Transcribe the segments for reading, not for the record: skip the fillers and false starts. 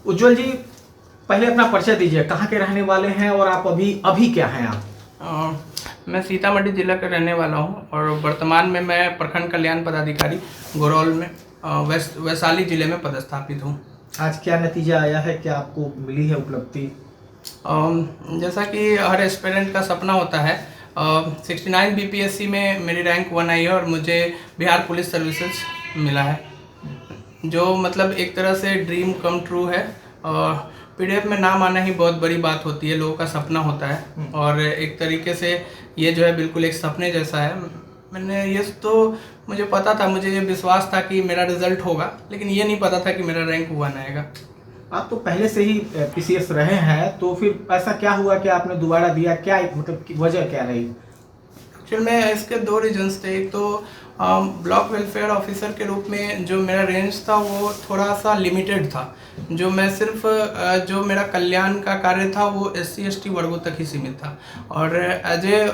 उज्जवल जी, पहले अपना परिचय दीजिए, कहाँ के रहने वाले हैं और आप अभी अभी क्या हैं आप? मैं सीतामढ़ी जिला का रहने वाला हूं और वर्तमान में मैं प्रखंड कल्याण पदाधिकारी गोरौल में वैशाली जिले में पदस्थापित हूं। आज क्या नतीजा आया है, क्या आपको मिली है उपलब्धि? जैसा कि हर एस्पिरेंट का सपना होता है, 69 बीपीएससी में मेरी रैंक 1 आई है और मुझे बिहार पुलिस सर्विसेज मिला है, जो मतलब एक तरह से ड्रीम कम ट्रू है। पीडीएफ में नाम आना ही बहुत बड़ी बात होती है, लोगों का सपना होता है और एक तरीके से ये जो है बिल्कुल एक सपने जैसा है। मैंने ये तो मुझे पता था, मुझे ये विश्वास था कि मेरा रिजल्ट होगा, लेकिन ये नहीं पता था कि मेरा रैंक 1 आएगा। आप तो पहले से ही पीसीएस रहे हैं, तो फिर ऐसा क्या हुआ कि आपने दोबारा दिया? क्या मतलब वजह क्या रही? एक्चुअल में इसके दो रीजंस थे। एक तो ब्लॉक वेलफेयर ऑफिसर के रूप में जो मेरा रेंज था वो थोड़ा सा लिमिटेड था। जो मैं सिर्फ जो मेरा कल्याण का कार्य था वो SC ST वर्गों तक ही सीमित था और एज ए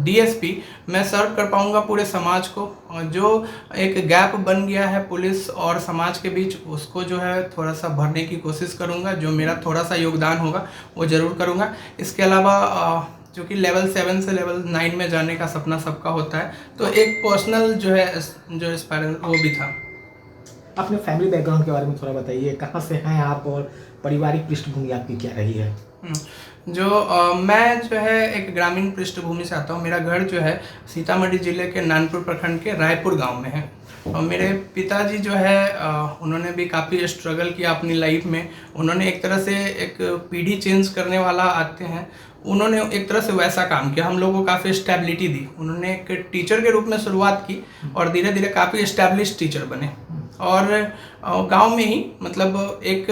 DSP मैं सर्व कर पाऊंगा पूरे समाज को। और जो एक गैप बन गया है पुलिस और समाज के बीच, उसको जो है थोड़ा सा भरने की कोशिश करूंगा। जो मेरा थोड़ा सा योगदान होगा वो ज़रूर करूंगा। इसके अलावा जो कि लेवल 7 से लेवल 9 में जाने का सपना सबका होता है, तो एक पर्सनल जो है जो एस्पायरेंस वो भी था। अपने फैमिली बैकग्राउंड के बारे में थोड़ा बताइए, कहाँ से हैं आप और पारिवारिक पृष्ठभूमि आपकी क्या रही है? मैं जो है एक ग्रामीण पृष्ठभूमि से आता हूँ। मेरा घर जो है सीतामढ़ी जिले के नानपुर प्रखंड के रायपुर गांव में है और मेरे पिताजी जो है उन्होंने भी काफ़ी स्ट्रगल किया अपनी लाइफ में। उन्होंने एक तरह से एक पीढ़ी चेंज करने वाला आते हैं, उन्होंने एक तरह से वैसा काम किया, हम लोगों को काफ़ी स्टेबिलिटी दी। उन्होंने एक टीचर के रूप में शुरुआत की और धीरे धीरे काफ़ी इस्टेब्लिश टीचर बने और गांव में ही मतलब एक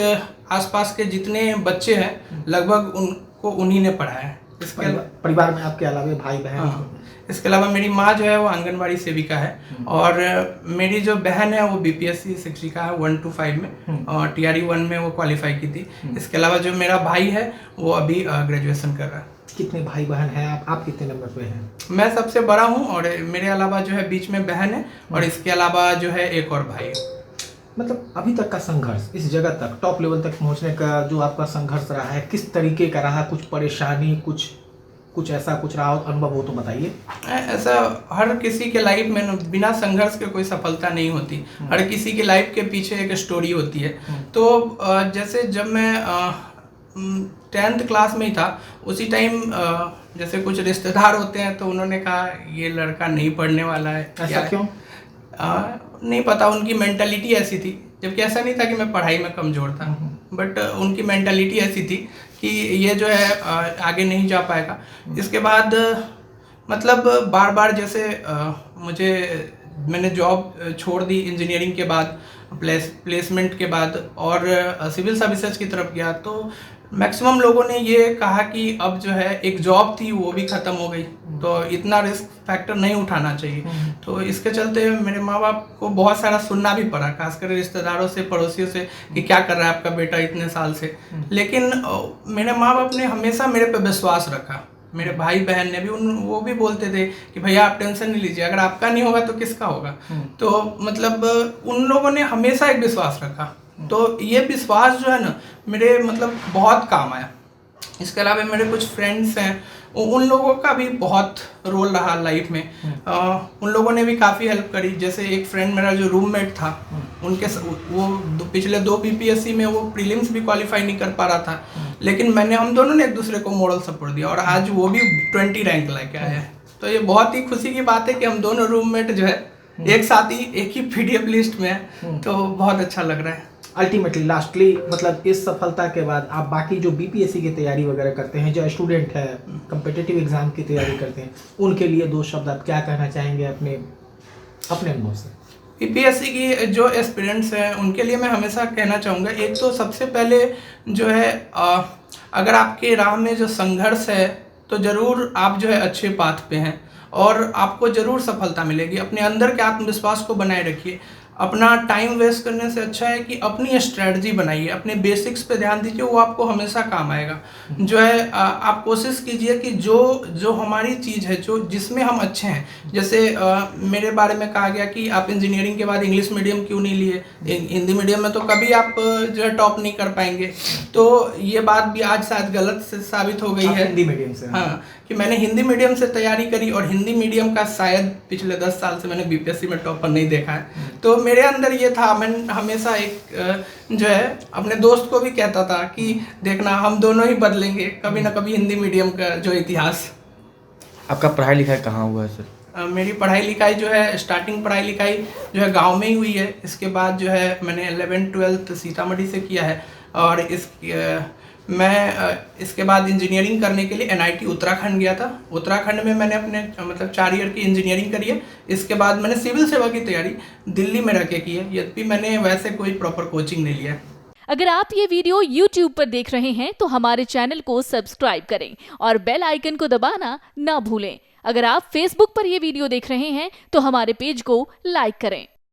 आसपास के जितने बच्चे हैं लगभग उनको उन्हीं ने पढ़ाया है। इसके परिवार में आपके अलावा भाई बहन? हाँ, इसके अलावा मेरी माँ जो है वो आंगनबाड़ी सेविका है और मेरी जो बहन है वो BPSC शिक्षिका है 1 to 5 में और TRE 1 में वो क्वालिफाई की थी। इसके अलावा जो मेरा भाई है वो अभी ग्रेजुएशन कर रहा है। कितने भाई बहन हैं आप कितने नंबर पे हैं? मैं सबसे बड़ा हूँ और मेरे अलावा जो है बीच में बहन है और इसके अलावा जो है एक और भाई है। मतलब अभी तक का संघर्ष, इस जगह तक टॉप लेवल तक पहुंचने का जो आपका संघर्ष रहा है, किस तरीके का रहा? कुछ परेशानी, कुछ ऐसा कुछ रहा अनुभव हो तो बताइए। ऐसा हर किसी के लाइफ में बिना संघर्ष के कोई सफलता नहीं होती। हर किसी के लाइफ के पीछे एक स्टोरी होती है। तो जैसे जब मैं 10th क्लास में ही था, उसी टाइम जैसे कुछ रिश्तेदार होते हैं तो उन्होंने कहा ये लड़का नहीं पढ़ने वाला है। ऐसा क्यों? नहीं पता, उनकी मेंटालिटी ऐसी थी। जबकि ऐसा नहीं था कि मैं पढ़ाई में कमज़ोर था, बट उनकी मेंटालिटी ऐसी थी कि ये जो है आगे नहीं जा पाएगा। इसके बाद मतलब बार बार जैसे मैंने जॉब छोड़ दी इंजीनियरिंग के बाद, प्लेसमेंट के बाद और सिविल सर्विसेज की तरफ गया, तो मैक्सिमम लोगों ने ये कहा कि अब जो है एक जॉब थी वो भी ख़त्म हो गई, तो इतना रिस्क फैक्टर नहीं उठाना चाहिए। तो इसके चलते मेरे माँ बाप को बहुत सारा सुनना भी पड़ा, खासकर रिश्तेदारों से, पड़ोसियों से कि क्या कर रहा है आपका बेटा इतने साल से। लेकिन मेरे माँ बाप ने हमेशा मेरे पे विश्वास रखा। मेरे भाई बहन ने भी वो भी बोलते थे कि भैया आप टेंशन नहीं लीजिए, अगर आपका नहीं होगा तो किसका होगा। तो मतलब उन लोगों ने हमेशा एक विश्वास रखा, तो ये विश्वास जो है ना मेरे मतलब बहुत काम आया। इसके अलावा मेरे कुछ फ्रेंड्स हैं, उन लोगों का भी बहुत रोल रहा लाइफ में। उन लोगों ने भी काफ़ी हेल्प करी। जैसे एक फ्रेंड मेरा जो रूममेट था, उनके वो पिछले 2 BPSC में वो प्रीलिम्स भी क्वालिफाई नहीं कर पा रहा था, लेकिन हम दोनों ने एक दूसरे को मॉरल सपोर्ट दिया और आज वो भी 20 रैंक लेके आया है। तो ये बहुत ही खुशी की बात है कि हम दोनों रूममेट जो है एक साथ ही एक ही PDF लिस्ट में है, तो बहुत अच्छा लग रहा है। अल्टीमेटली लास्टली मतलब इस सफलता के बाद आप बाकी जो BPSC की तैयारी वगैरह करते हैं, जो स्टूडेंट है कम्पिटिटिव एग्जाम की तैयारी करते हैं, उनके लिए 2 शब्द आप क्या कहना चाहेंगे अपने अनुभव से? BPSC की जो एस्पिरेंट्स हैं उनके लिए मैं हमेशा कहना चाहूँगा, एक तो सबसे पहले जो है अगर आपके राह में जो संघर्ष है तो ज़रूर आप जो है अच्छे पाथ पे हैं और आपको ज़रूर सफलता मिलेगी। अपने अंदर के आत्मविश्वास को बनाए रखिए। अपना टाइम वेस्ट करने से अच्छा है कि अपनी स्ट्रेटजी बनाइए, अपने बेसिक्स पे ध्यान दीजिए, वो आपको हमेशा काम आएगा। जो है आप कोशिश कीजिए कि जो हमारी चीज़ है, जो जिसमें हम अच्छे हैं, जैसे मेरे बारे में कहा गया कि आप इंजीनियरिंग के बाद इंग्लिश मीडियम क्यों नहीं लिए, हिंदी मीडियम में तो कभी आप जो है टॉप नहीं कर पाएंगे। तो ये बात भी आज शायद गलत से साबित हो गई है हिंदी मीडियम से। हाँ, कि मैंने हिंदी मीडियम से तैयारी करी और हिंदी मीडियम का शायद पिछले 10 साल से मैंने बीपीएससी में टॉपर नहीं देखा है। तो मेरे अंदर ये था, मैं हमेशा एक जो है अपने दोस्त को भी कहता था कि देखना हम दोनों ही बदलेंगे कभी ना कभी हिंदी मीडियम का जो इतिहास। आपका पढ़ाई लिखाई कहाँ हुआ है सर? मेरी पढ़ाई लिखाई जो है, स्टार्टिंग पढ़ाई लिखाई जो है गांव में ही हुई है। इसके बाद जो है मैंने 11th-12th सीतामढ़ी से किया है और मैं इसके बाद इंजीनियरिंग करने के लिए एनआईटी उत्तराखंड गया था। उत्तराखंड में मैंने अपने मतलब 4 ईयर की इंजीनियरिंग करी है। इसके बाद मैंने सिविल सेवा की तैयारी दिल्ली में रह के की है, यद्यपि मैंने वैसे कोई प्रॉपर कोचिंग नहीं लिया है। अगर आप ये वीडियो YouTube पर देख रहे हैं तो हमारे चैनल को सब्सक्राइब करें और बेल आइकन को दबाना ना भूलें। अगर आप Facebook पर ये वीडियो देख रहे हैं तो हमारे पेज को लाइक करें।